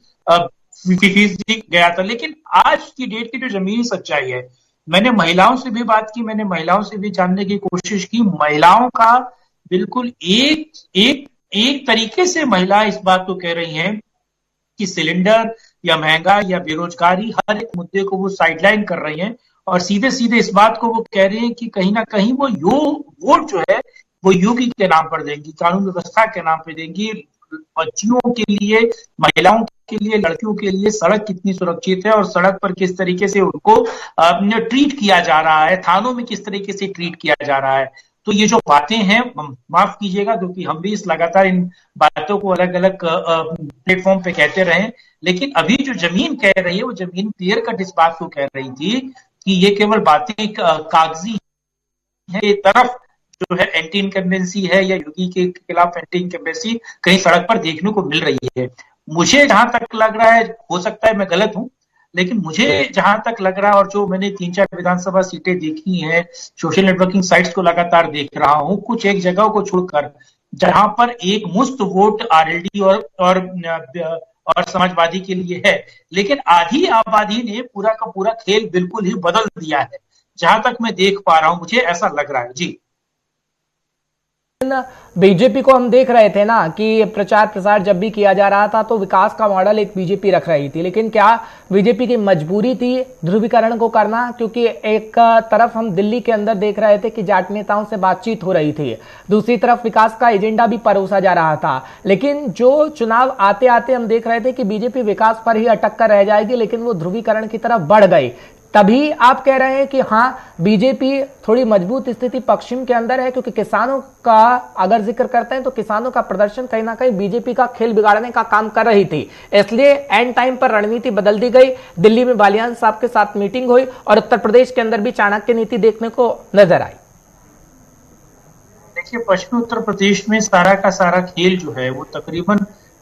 फीसदी गया था। लेकिन आज की डेट की जो जमीनी सच्चाई है, मैंने महिलाओं से भी बात की, मैंने महिलाओं से भी जानने की कोशिश की। महिलाओं का बिल्कुल एक तरीके से महिला इस बात को कह रही हैं कि सिलेंडर या महंगाई या बेरोजगारी हर एक मुद्दे को वो साइडलाइन कर रही हैं और सीधे सीधे इस बात को वो कह रही हैं कि कहीं ना कहीं वो वोट जो है वो योगी के नाम पर देंगी, कानून व्यवस्था के नाम पर देंगी। बच्चियों के लिए, महिलाओं के लिए, लड़कियों के लिए सड़क कितनी सुरक्षित है और सड़क पर किस तरीके से उनको ट्रीट किया जा रहा है, थानों में किस तरीके से ट्रीट किया जा रहा है। तो ये जो बातें हैं, माफ कीजिएगा क्योंकि हम भी इस लगातार इन बातों को अलग अलग प्लेटफॉर्म पे कहते रहे, लेकिन अभी जो जमीन कह रही है वो जमीन क्लियर कट इस बात को कह रही थी कि ये केवल बातें कागजी है। एक तरफ जो है एंटी इनकम्बेंसी है या योगी के खिलाफ एंटी इनकम्बेंसी कहीं सड़क पर देखने को मिल रही है। मुझे जहां तक लग रहा है, हो सकता है मैं गलत हूं, लेकिन मुझे जहां तक लग रहा है और जो मैंने 3-4 विधानसभा सीटें देखी हैं, सोशल नेटवर्किंग साइट्स को लगातार देख रहा हूं, कुछ एक जगह को छोड़कर जहां पर एक मुश्त वोट आरएलडी और समाजवादी के लिए है, लेकिन आधी आबादी ने पूरा का पूरा खेल बिल्कुल ही बदल दिया है। जहां तक मैं देख पा रहा हूं, मुझे ऐसा लग रहा है। जी, बीजेपी को हम देख रहे थे ना कि प्रचार प्रसार जब भी किया जा रहा था तो विकास का मॉडल एक बीजेपी रख रही थी, लेकिन क्या बीजेपी की मजबूरी थी ध्रुवीकरण को करना? क्योंकि एक तरफ हम दिल्ली के अंदर देख रहे थे कि जाट नेताओं से बातचीत हो रही थी, दूसरी तरफ विकास का एजेंडा भी परोसा जा रहा था। लेकिन जो चुनाव आते आते हम देख रहे थे कि बीजेपी विकास पर ही अटक कर रह जाएगी, लेकिन वो ध्रुवीकरण की तरफ बढ़ गई। तभी आप कह रहे हैं कि हाँ, बीजेपी थोड़ी मजबूत स्थिति पश्चिम के अंदर है, क्योंकि किसानों का अगर जिक्र करते हैं तो किसानों का प्रदर्शन कहीं ना कहीं बीजेपी का खेल बिगाड़ने का काम कर रही थी, इसलिए एंड टाइम पर रणनीति बदल दी गई। दिल्ली में बालियान साहब के साथ मीटिंग हुई और उत्तर प्रदेश के अंदर भी चाणक्य नीति देखने को नजर आई। देखिए पश्चिमी उत्तर प्रदेश में सारा का सारा खेल जो है वो तकरीबन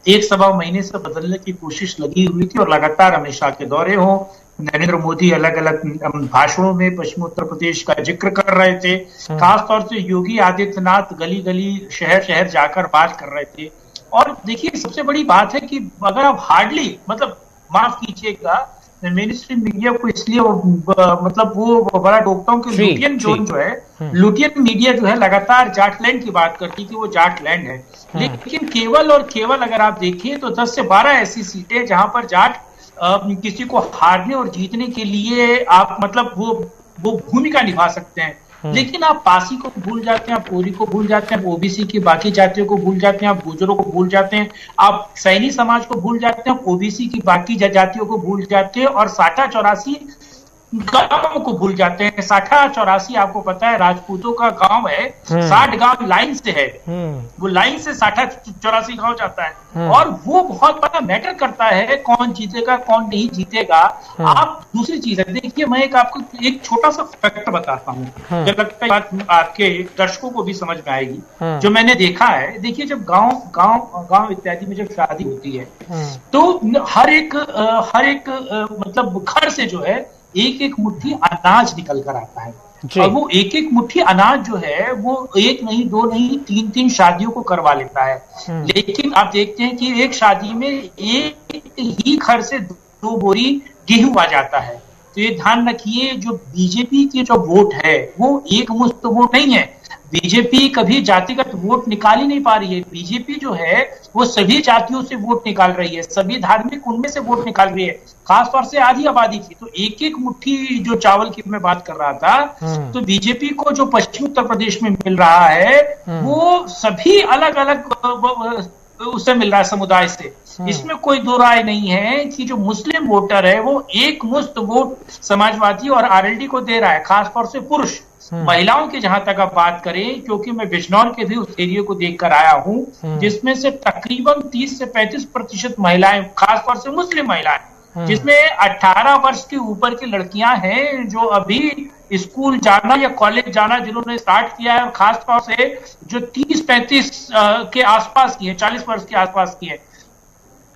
1-1.25 महीने से बदलने की कोशिश लगी हुई थी और लगातार अमित शाह के दौरे हो, नरेंद्र मोदी अलग अलग भाषणों में पश्चिमी उत्तर प्रदेश का जिक्र कर रहे थे, खासतौर से योगी आदित्यनाथ गली गली शहर शहर जाकर बात कर रहे थे। और देखिए सबसे बड़ी बात है कि अगर आप हार्डली मतलब माफ कीजिएगा मेन स्ट्रीम मीडिया को इसलिए मतलब वो बड़ा टोकता हूँ कि लुटियन जोन जो है लुटियन मीडिया जो है लगातार जाटलैंड की बात करती है कि वो जाटलैंड है, लेकिन केवल और केवल अगर आप देखिए तो 10 से 12 ऐसी सीटें जहां पर जाट किसी को हारने और जीतने के लिए आप मतलब वो भूमिका निभा सकते हैं, लेकिन आप पासी को भूल जाते हैं, आप कोरी को भूल जाते हैं, आप ओबीसी की बाकी जातियों को भूल जाते हैं, आप गुजरों को भूल जाते हैं, आप सैनी समाज को भूल जाते हैं, ओबीसी की बाकी जातियों को भूल जाते हैं और 60-84 गांवों को भूल जाते हैं। 60-84 आपको पता है राजपूतों का गांव है, 60 गांव लाइन से है, वो लाइन से 60-84 गांव जाता है और वो बहुत बड़ा मैटर करता है कौन जीतेगा कौन नहीं जीतेगा। आप दूसरी चीज है, देखिए मैं आपको एक छोटा सा फैक्ट बताता हूँ, मुझे लगता है बात आपके दर्शकों को भी समझ में आएगी, जो मैंने देखा है। देखिए जब गांव इत्यादि में जब शादी होती है तो हर एक मतलब घर से जो है एक एक मुट्ठी अनाज निकल कर आता है और वो एक एक मुट्ठी अनाज जो है वो 1 नहीं 2 नहीं 3-3 शादियों को करवा लेता है। लेकिन आप देखते हैं कि एक शादी में एक ही घर से 2 बोरी गेहूं आ जाता है। तो ये ध्यान रखिए जो बीजेपी की जो वोट है वो एक मुश्त वोट नहीं है, बीजेपी कभी जातिगत वोट निकाल ही नहीं पा रही है। बीजेपी जो है वो सभी जातियों से वोट निकाल रही है, सभी धार्मिक उनमें से वोट निकाल रही है, खासतौर से आधी आबादी थी। तो एक एक मुट्ठी जो चावल की मैं बात कर रहा था, तो बीजेपी को जो पश्चिमी उत्तर प्रदेश में मिल रहा है वो सभी अलग अलग उससे मिल रहा है समुदाय से। इसमें कोई दो राय नहीं है कि जो मुस्लिम वोटर है वो एक मुश्त वोट समाजवादी और आरएलडी को दे रहा है, खासतौर से पुरुष। महिलाओं की जहां तक आप बात करें, क्योंकि मैं बिजनौर के भी उस एरिया को देख कर आया हूं, जिसमें से तकरीबन 30 से 35% महिलाएं, खासतौर से मुस्लिम महिलाएं, जिसमें 18 वर्ष के ऊपर की लड़कियां हैं जो अभी स्कूल जाना या कॉलेज जाना जिन्होंने स्टार्ट किया है, और खासतौर से जो 30-35 के आसपास की है, 40 वर्ष के आसपास की है,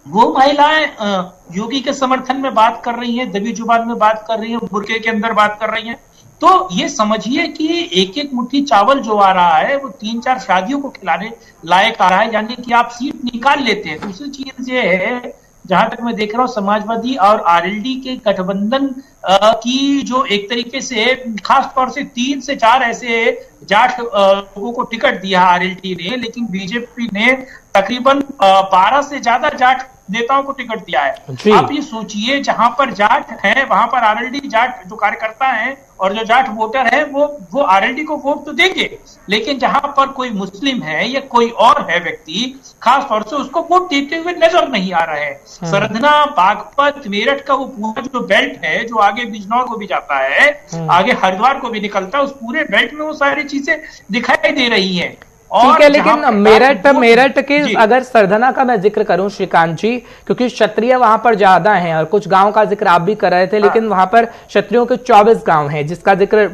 वो महिलाएं योगी के समर्थन में बात कर रही हैं, दबी जुबान में बात कर रही हैं, बुरके के अंदर बात कर रही हैं। तो ये समझिए कि एक एक मुट्ठी चावल जो आ रहा है वो 3-4 शादियों को खिलाने लायक आ रहा है, यानी कि आप सीट निकाल लेते हैं। दूसरी चीज ये है, जहां तक मैं देख रहा हूं समाजवादी और आरएलडी के गठबंधन की जो एक तरीके से खास तौर से 3 से 4 ऐसे जाट लोगों को टिकट दिया आरएलडी ने, लेकिन बीजेपी ने तकरीबन 12 से ज्यादा जाट नेताओं को टिकट दिया है। आप ये सोचिए जहां पर जाट है वहां पर आरएलडी जाट जो कार्यकर्ता हैं और जो जाट वोटर है वो आरएलडी को वोट तो देंगे, लेकिन जहां पर कोई मुस्लिम है या कोई और है व्यक्ति, खास तौर से उसको वोट देते हुए नजर नहीं आ रहा है। सरधना, बागपत, मेरठ का वो पूरा जो बेल्ट है जो आगे बिजनौर को भी जाता है, आगे हरिद्वार को भी निकलता है, उस पूरे बेल्ट में वो सारी चीजें दिखाई दे रही है। ठीक है, लेकिन मेरठ के अगर सरधना का मैं जिक्र करूं श्रीकांत जी, क्योंकि क्षत्रिय वहां पर ज्यादा हैं और कुछ गांव का जिक्र आप भी कर रहे थे, लेकिन वहां पर क्षत्रियों के 24 गांव हैं जिसका जिक्र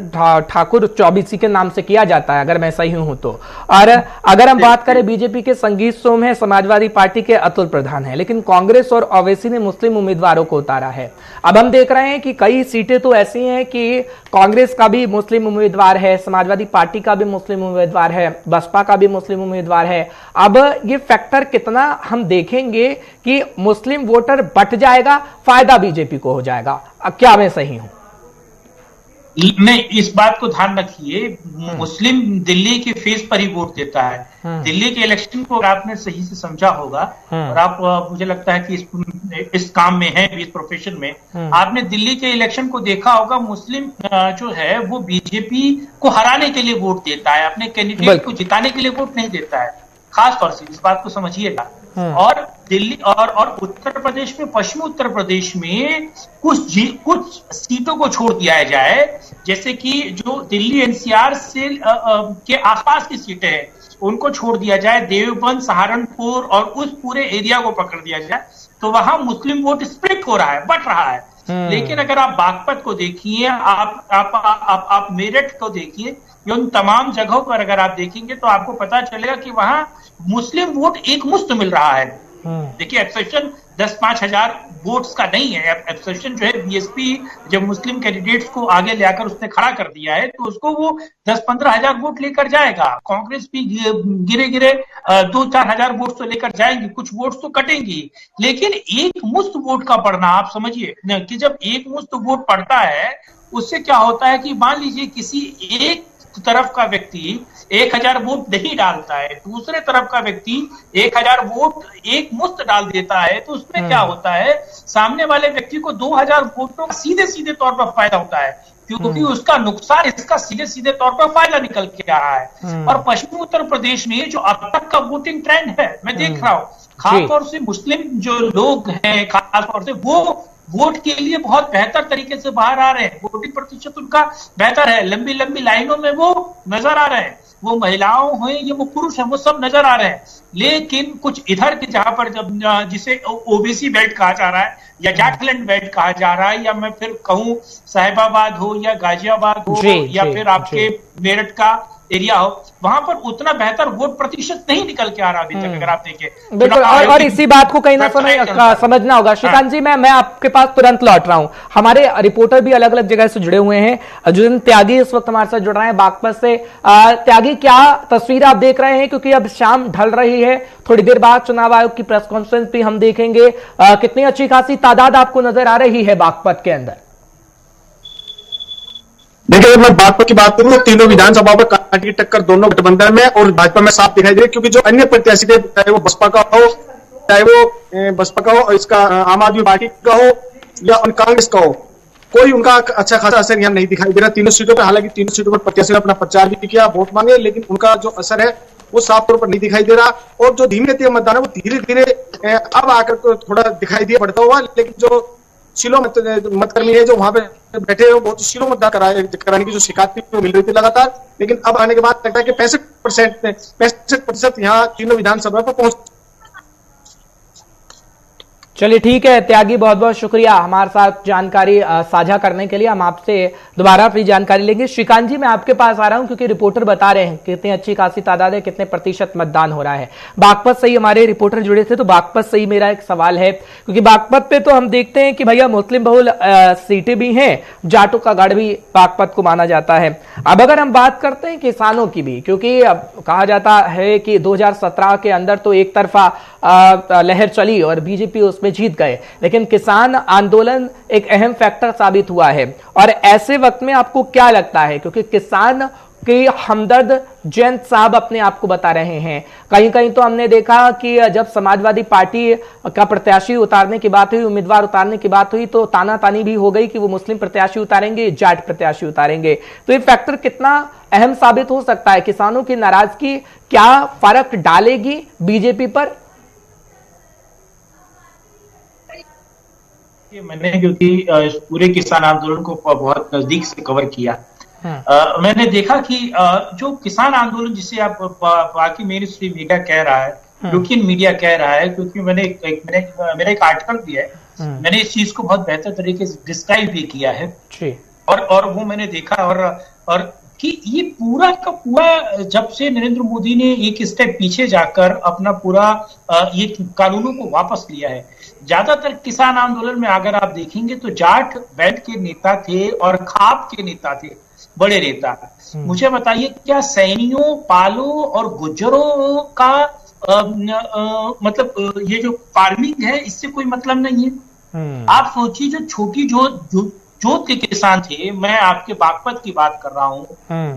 ठाकुर 24 के नाम से किया जाता है, अगर मैं सही हूं तो। और अगर हम बात करें बीजेपी के संगीत सोम है, समाजवादी पार्टी के अतुल प्रधान है, लेकिन कांग्रेस और ओवैसी ने मुस्लिम उम्मीदवारों को उतारा है। अब हम देख रहे हैं कि कई सीटें तो ऐसी हैं कि कांग्रेस का भी मुस्लिम उम्मीदवार है, समाजवादी पार्टी का भी मुस्लिम उम्मीदवार है, बसपा का भी मुस्लिम उम्मीदवार है। अब ये फैक्टर कितना हम देखेंगे कि मुस्लिम वोटर बट जाएगा, फायदा बीजेपी को हो जाएगा, क्या मैं सही हूं? नहीं, इस बात को ध्यान रखिए, मुस्लिम दिल्ली के फेस पर ही वोट देता है। दिल्ली के इलेक्शन को आपने सही से समझा होगा, और आप मुझे लगता है कि इस काम में है, इस प्रोफेशन में, आपने दिल्ली के इलेक्शन को देखा होगा। मुस्लिम जो है वो बीजेपी को हराने के लिए वोट देता है, अपने कैंडिडेट को जिताने के लिए वोट नहीं देता है, खास तौर से इस बात को समझिएगा। और दिल्ली और उत्तर प्रदेश में, पश्चिमी उत्तर प्रदेश में कुछ सीटों को छोड़ दिया जाए, जैसे कि जो दिल्ली एनसीआर से के आसपास की सीटें हैं उनको छोड़ दिया जाए, देवबंद, सहारनपुर और उस पूरे एरिया को पकड़ दिया जाए, तो वहां मुस्लिम वोट स्प्लिट हो रहा है, बट रहा है। लेकिन अगर आप बागपत को देखिए, आप मेरठ को देखिए, उन तमाम जगहों पर अगर आप देखेंगे तो आपको पता चलेगा कि वहां मुस्लिम वोट एक मुश्त मिल रहा है। देखिए, एक्सेप्शन 10-5 हजार वोट्स का नहीं है। एक्सेप्शन जो है बीएसपी जब मुस्लिम कैंडिडेट्स को आगे लेकर उसने खड़ा कर दिया है तो उसको वो 10-15 हजार वोट लेकर जाएगा। कांग्रेस भी गिरे 2-4 हजार वोट तो लेकर जाएंगी, कुछ वोट्स तो कटेंगी, लेकिन एक मुश्त वोट का पड़ना, आप समझिए कि जब एक मुश्त वोट पड़ता है उससे क्या होता है कि मान लीजिए किसी एक तरफ का व्यक्ति 1000 वोट नहीं डालता है, दूसरे तरफ का व्यक्ति 1000 वोट एक मुश्त डाल देता है, तो उसमें क्या होता है, सामने वाले व्यक्ति को 2000 वोटों का सीधे सीधे तौर पर फायदा होता है, क्योंकि उसका नुकसान इसका सीधे सीधे तौर पर फायदा निकल के आ रहा है। और पश्चिमी उत्तर प्रदेश में जो अब तक का वोटिंग ट्रेंड है, मैं देख रहा हूँ, खासतौर से मुस्लिम जो लोग हैं, खासतौर से वो वोट के लिए बहुत बेहतर तरीके से बाहर आ रहे हैं। वोटिंग प्रतिशत उनका बेहतर है, लंबी लंबी लाइनों में वो नजर आ रहे हैं, वो महिलाओं हैं या वो पुरुष हैं, वो सब नजर आ रहे हैं। लेकिन कुछ इधर के जहां पर जब जिसे ओबीसी बेल्ट कहा जा रहा है या जाटलैंड बेल्ट कहा जा रहा है, या मैं फिर कहूं साहिबाबाद हो या गाजियाबाद हो या फिर आपके मेरठ का एरिया हो, वहां पर उतना बेहतर वोट प्रतिशत नहीं निकल के आ रहा अभी तक, अगर आप देखें। बिल्कुल, और इसी बात को कहीं ना समझना होगा। श्रीकांत जी, मैं आपके पास तुरंत लौट रहा हूं। हमारे रिपोर्टर भी अलग अलग जगह से जुड़े हुए हैं। अर्जुन त्यागी इस वक्त हमारे साथ जुड़ रहे हैं बागपत से। त्यागी, क्या तस्वीर आप देख रहे हैं, क्योंकि अब शाम ढल रही है, थोड़ी देर बाद चुनाव आयोग की प्रेस कॉन्फ्रेंस भी हम देखेंगे। कितनी अच्छी खासी तादाद आपको नजर आ रही है बागपत के अंदर? देखिए, अगर मैं बागपत की बात करूं तो तीनों विधानसभा पर कांटे की टक्कर दोनों गठबंधन में और भाजपा में साफ दिखाई दे रही है, क्योंकि जो अन्य प्रत्याशी थे, चाहे वो बसपा का हो, चाहे वो बसपा का हो, इसका आम आदमी पार्टी का हो या कांग्रेस का हो, कोई उनका अच्छा खासा असर यहाँ नहीं दिखाई दे रहा तीनों सीटों पर। हालांकि तीनों सीटों पर प्रत्याशी ने अपना प्रचार भी किया, वोट मांगे, लेकिन उनका जो असर है वो साफ तौर पर नहीं दिखाई दे रहा। और जो धीमे धीमे मतदान है वो धीरे धीरे अब आकर तो थोड़ा दिखाई दिया बढ़ता हुआ, लेकिन जो शिलो मतकर्मी है जो वहां पे बैठे हैं, बहुत शिलो मतदान कराने की जो शिकायत थी वो मिल रही थी लगातार, लेकिन अब आने के बाद लगता है कि 65% यहाँ तीनों विधानसभा पर पहुंच। चलिए ठीक है त्यागी, बहुत बहुत शुक्रिया हमारे साथ जानकारी साझा करने के लिए। हम आपसे दोबारा फिर जानकारी लेंगे। श्रीकांत जी, मैं आपके पास आ रहा हूं क्योंकि रिपोर्टर बता रहे हैं कितनी अच्छी खासी तादाद है, कितने प्रतिशत मतदान हो रहा है। बागपत से ही हमारे रिपोर्टर जुड़े थे, तो बागपत से ही मेरा एक सवाल है, क्योंकि बागपत पे तो हम देखते हैं कि भैया मुस्लिम बहुल सीटें भी हैं, जाटों का गढ़ भी बागपत को माना जाता है। अब अगर हम बात करते हैं किसानों की भी, क्योंकि अब कहा जाता है कि 2017 के अंदर तो एक तरफा लहर चली और बीजेपी उसमें जीत गए, लेकिन किसान आंदोलन एक अहम फैक्टर साबित हुआ है। और ऐसे वक्त में आपको क्या लगता है, क्योंकि किसान के हमदर्द जयंत साहब अपने आप को बता रहे हैं, कहीं कहीं तो हमने देखा कि जब समाजवादी पार्टी का प्रत्याशी उतारने की बात हुई, उम्मीदवार उतारने की बात हुई, तो तानातानी भी हो गई कि वो मुस्लिम प्रत्याशी उतारेंगे, जाट प्रत्याशी उतारेंगे। तो ये फैक्टर कितना अहम साबित हो सकता है? किसानों की नाराजगी क्या फर्क डालेगी बीजेपी पर? मैंने क्योंकि इस पूरे किसान आंदोलन को बहुत नजदीक से कवर किया, मैंने देखा कि जो किसान आंदोलन जिसे आप बाकी मेन स्ट्रीम मीडिया कह रहा है, यूरोपियन मीडिया कह रहा है, क्योंकि मेरा एक आर्टिकल भी है, मैंने इस चीज को बहुत बेहतर तरीके से डिस्क्राइब भी किया है, और वो मैंने देखा और कि ये पूरा का पूरा जब से नरेंद्र मोदी ने एक स्टेप पीछे जाकर अपना पूरा ये कानूनों को वापस लिया है। ज्यादातर किसान आंदोलन में अगर आप देखेंगे तो जाट बेल्ट के नेता थे और खाप के नेता थे, बड़े नेता। मुझे बताइए, क्या सैनियों, पालों और गुज्जरों का मतलब ये जो फार्मिंग है इससे कोई मतलब नहीं है? आप सोचिए, जो छोटी जोत के किसान थे, मैं आपके बागपत की बात कर रहा हूं,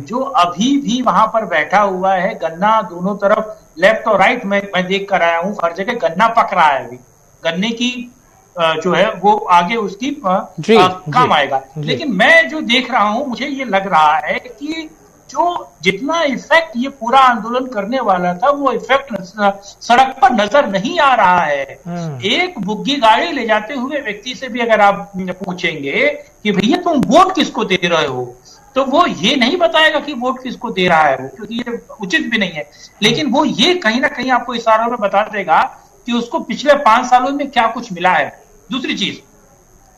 जो अभी भी वहां पर बैठा हुआ है, गन्ना दोनों तरफ लेफ्ट और राइट मैं देख कर आया हूं, हर जगह गन्ना पक रहा है। अभी गन्ने की जो है वो आगे उसकी काम आएगा। लेकिन मैं जो देख रहा हूं, मुझे ये लग रहा है कि जो जितना इफेक्ट ये पूरा आंदोलन करने वाला था, वो इफेक्ट सड़क पर नजर नहीं आ रहा है। एक बुग्गी गाड़ी ले जाते हुए व्यक्ति से भी अगर आप पूछेंगे कि भैया तुम वोट किसको दे रहे हो, तो वो ये नहीं बताएगा कि वोट किसको दे रहा है, क्योंकि ये उचित भी नहीं है। लेकिन वो ये कहीं ना कहीं आपको इशारों में बता देगा कि उसको पिछले 5 सालों में क्या कुछ मिला है। दूसरी चीज,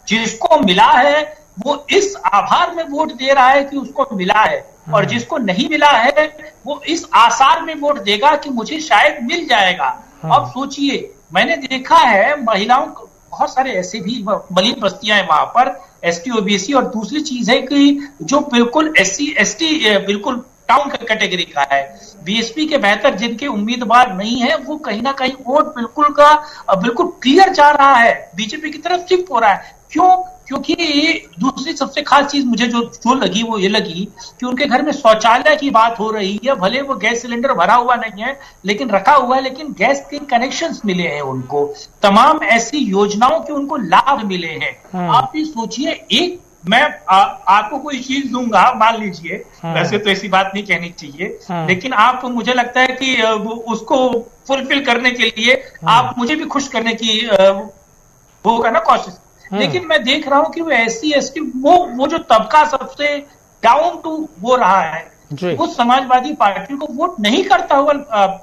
जिसको मिला है वो इस आभार में वोट दे रहा है कि उसको मिला है, और जिसको नहीं मिला है वो इस आसार में वोट देगा कि मुझे शायद मिल जाएगा। अब सोचिए, मैंने देखा है महिलाओं को, बहुत सारे ऐसे भी मलिन बस्तियां हैं वहां पर, एसटी ओबीसी, और दूसरी चीज है कि जो बिल्कुल एससी एसटी बिल्कुल टाउन का कैटेगरी का है, बीएसपी के बेहतर जिनके उम्मीदवार नहीं है, वो कहीं ना कहीं वोट बिल्कुल क्लियर जा रहा है, बीजेपी की तरफ शिफ्ट हो रहा है। क्यों? क्योंकि दूसरी सबसे खास चीज मुझे जो लगी वो ये लगी कि उनके घर में शौचालय की बात हो रही है। भले वो गैस सिलेंडर भरा हुआ नहीं है, लेकिन रखा हुआ है, लेकिन गैस के कनेक्शंस मिले हैं उनको, तमाम ऐसी योजनाओं के उनको लाभ मिले हैं। आप भी सोचिए, मैं आपको कोई चीज दूंगा, मान लीजिए, वैसे तो ऐसी बात नहीं कहनी चाहिए, लेकिन आप, मुझे लगता है कि उसको फुलफिल करने के लिए आप मुझे भी खुश करने की होगा ना कोशिश। लेकिन मैं देख रहा हूं कि वो एससी एसटी, वो जो तबका सबसे डाउन टू वो रहा है, वो समाजवादी पार्टी को वोट नहीं करता हुआ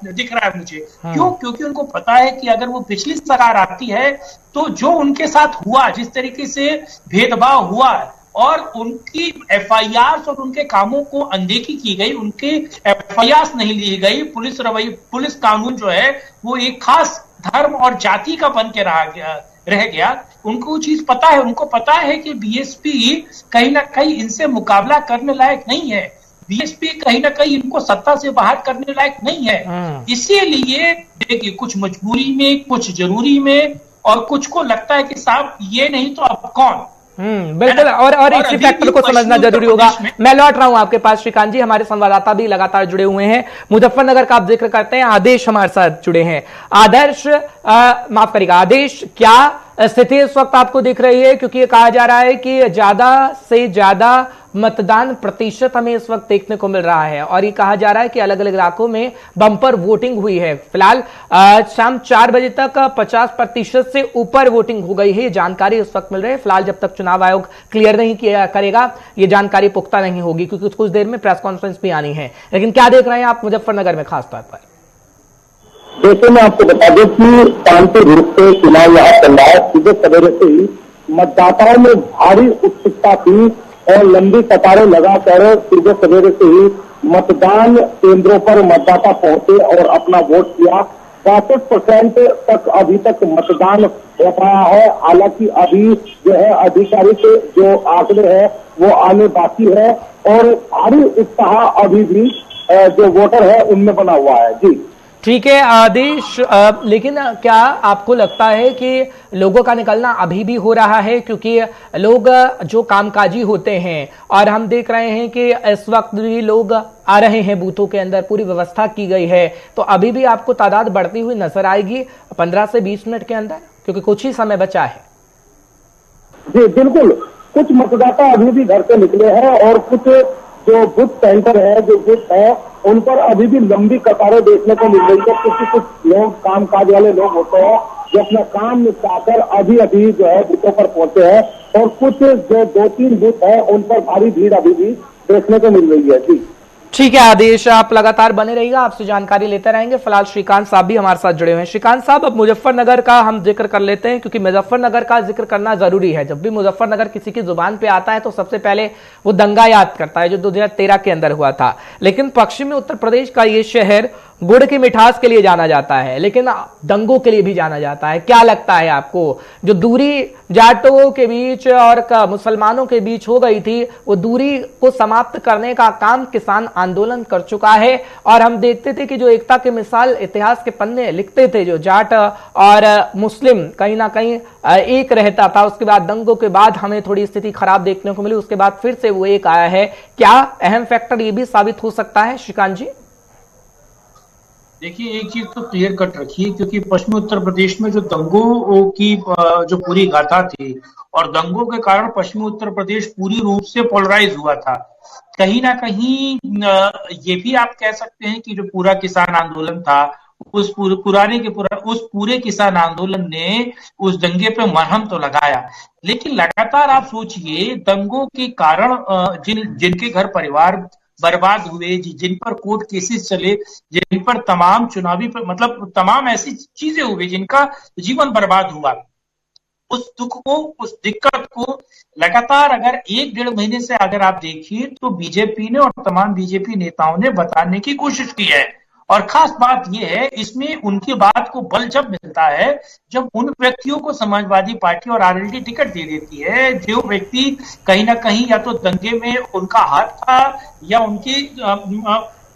दिख रहा है मुझे। क्यों? क्योंकि उनको पता है कि अगर वो पिछली सरकार आती है तो जो उनके साथ हुआ, जिस तरीके से भेदभाव हुआ और उनकी एफआईआर और उनके कामों को अनदेखी की गई, उनके एफआईआर नहीं ली गई, पुलिस कानून जो है वो एक खास धर्म और जाति का बन के रह गया। उनको वो चीज पता है, उनको पता है कि बीएसपी कहीं ना कहीं इनसे मुकाबला करने लायक नहीं है, बीएसपी कहीं ना कहीं इनको सत्ता से बाहर करने लायक नहीं है। इसीलिए देखिए, कुछ मजबूरी में, कुछ जरूरी में, और कुछ को लगता है कि साहब ये नहीं तो अब कौन। बिल्कुल, और इसी फैक्टर को समझना जरूरी होगा। मैं लौट रहा हूं आपके पास श्रीकांत जी, हमारे संवाददाता भी लगातार जुड़े हुए हैं। मुजफ्फरनगर का आप जिक्र करते हैं, आदेश हमारे साथ जुड़े हैं। माफ करिएगा, आदेश, क्या स्थिति इस वक्त आपको दिख रही है? क्योंकि ये कहा जा रहा है कि ज्यादा से ज्यादा मतदान प्रतिशत हमें इस वक्त देखने को मिल रहा है, और ये कहा जा रहा है कि अलग अलग इलाकों में बम्पर वोटिंग हुई है। फिलहाल शाम 4 बजे तक 50% से ऊपर वोटिंग हो गई है, ये जानकारी इस वक्त मिल रही है। फिलहाल जब तक चुनाव आयोग क्लियर नहीं किया करेगा, ये जानकारी पुख्ता नहीं होगी, क्योंकि कुछ देर में प्रेस कॉन्फ्रेंस भी आनी है। लेकिन क्या देख रहे हैं आप मुजफ्फरनगर में खास तौर पर? जैसे मैं आपको बता दूं कि शांति रूप से चुनाव यहाँ चल रहा है। सुबह सवेरे से ही मतदाताओं में भारी उत्सुकता थी और लंबी कतारें लगाकर सुबह सवेरे से ही मतदान केंद्रों पर मतदाता पहुंचे और अपना वोट किया। 65% तक अभी तक मतदान हो पाया है। हालांकि अभी जो है आधिकारिक जो आंकड़े हैं वो आने बाकी है, और भारी उत्साह अभी भी जो वोटर है उनमें बना हुआ है। जी ठीक है आदेश, लेकिन क्या आपको लगता है कि लोगों का निकलना अभी भी हो रहा है? क्योंकि लोग जो कामकाजी होते हैं, और हम देख रहे हैं कि इस वक्त भी लोग आ रहे हैं बूथों के अंदर, पूरी व्यवस्था की गई है, तो अभी भी आपको तादाद बढ़ती हुई नजर आएगी 15 से 20 मिनट के अंदर, क्योंकि कुछ ही समय बचा है। जी बिल्कुल, कुछ मतदाता अभी भी घर से निकले हैं, और कुछ जो बूथ सेंटर है, जो बूथ है, उन पर अभी भी लंबी कतारें देखने को मिल रही है, क्योंकि कुछ लोग, कामकाज वाले लोग होते हैं जो अपना काम निपटाकर अभी जो है बूथों पर पहुंचे हैं, और कुछ जो 2-3 बूथ है उन पर भारी भीड़ अभी भी देखने को मिल रही है। जी ठीक है आदेश, आप लगातार बने रहिएगा, आपसे जानकारी लेते रहेंगे। फिलहाल श्रीकांत साहब भी हमारे साथ जुड़े हुए हैं। श्रीकांत साहब, अब मुजफ्फरनगर का हम जिक्र कर लेते हैं, क्योंकि मुजफ्फरनगर का जिक्र करना जरूरी है। जब भी मुजफ्फरनगर किसी की जुबान पे आता है तो सबसे पहले वो दंगा याद करता है जो 2013 के अंदर हुआ था। लेकिन पश्चिमी उत्तर प्रदेश का ये शहर गुड़ की मिठास के लिए जाना जाता है, लेकिन दंगों के लिए भी जाना जाता है। क्या लगता है आपको, जो दूरी जाटों के बीच और मुसलमानों के बीच हो गई थी, वो दूरी को समाप्त करने का काम किसान आंदोलन कर चुका है? और हम देखते थे कि जो एकता की मिसाल इतिहास के पन्ने लिखते थे, जो जाट और मुस्लिम कहीं ना कहीं एक रहता था, उसके बाद दंगों के बाद हमें थोड़ी स्थिति खराब देखने को मिली, उसके बाद फिर से वो एक आया है। क्या अहम फैक्टर ये भी साबित हो सकता है श्रीकांत जी? देखिए, एक चीज तो क्लियर कट रखिए, क्योंकि पश्चिमी उत्तर प्रदेश में जो दंगों की जो पूरी गाथा थी, और दंगों के कारण पश्चिमी उत्तर प्रदेश पूरी रूप से पोलराइज हुआ था। कहीं ना कहीं ये भी आप कह सकते हैं कि जो पूरा किसान आंदोलन था, उस पूरे किसान आंदोलन ने उस दंगे पे मरहम तो लगाया। लेकिन लगातार आप सोचिए, दंगों के कारण जिनके घर परिवार बर्बाद हुए, जिन पर कोर्ट केसेस चले, जिन पर तमाम चुनावी मतलब तमाम ऐसी चीजें हुई जिनका जीवन बर्बाद हुआ, उस दुख को, उस दिक्कत को लगातार अगर 1-1.5 महीने से अगर आप देखिए तो बीजेपी ने और तमाम बीजेपी नेताओं ने बताने की कोशिश की है। और खास बात यह है, इसमें उनकी बात को बल जब मिलता है जब उन व्यक्तियों को समाजवादी पार्टी और आरएलडी टिकट दे देती है जो व्यक्ति कहीं ना कहीं या तो दंगे में उनका हाथ था या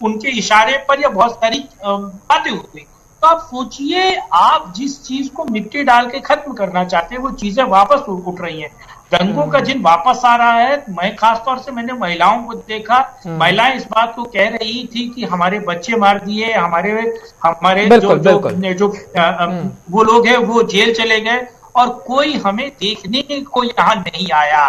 उनके इशारे पर या बहुत सारी बातें हुई। तो आप सोचिए, आप जिस चीज को मिट्टी डाल के खत्म करना चाहते हैं वो चीजें वापस उठ रही हैं। दंगों का जिन वापस आ रहा है। मैं खासतौर से मैंने महिलाओं को देखा, महिलाएं इस बात को कह रही थी कि हमारे बच्चे मार दिए, हमारे जो वो लोग हैं वो जेल चले गए और कोई हमें देखने को यहाँ नहीं आया।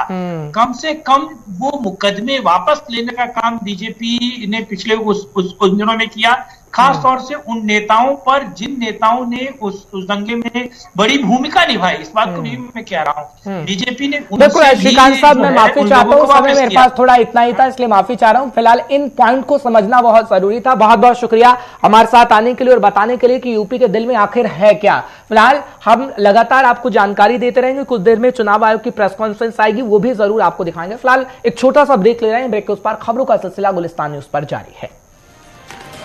कम से कम वो मुकदमे वापस लेने का काम बीजेपी ने पिछले उस दिनों में किया, खास तौर से उन नेताओं पर जिन नेताओं ने उस दंगे में बड़ी भूमिका निभाई। इस बात को भी मैं कह रहा हूँ, बीजेपी ने बिल्कुल। श्रीकांत साहब, मैं माफी चाहता हूँ, समय मेरे पास थोड़ा इतना ही था इसलिए माफी चाह रहा हूँ। फिलहाल इन पॉइंट को समझना बहुत जरूरी था। बहुत बहुत शुक्रिया हमारे साथ आने के लिए और बताने के लिए कि यूपी के दिल में आखिर है क्या। फिलहाल हम लगातार आपको जानकारी देते रहेंगे। कुछ देर में चुनाव आयोग की प्रेस कॉन्फ्रेंस आएगी, वो भी जरूर आपको दिखाएंगे। फिलहाल एक छोटा सा ब्रेक ले रहे हैं। ब्रेक के उस पार खबरों का सिलसिला गुलिस्तान न्यूज पर जारी है।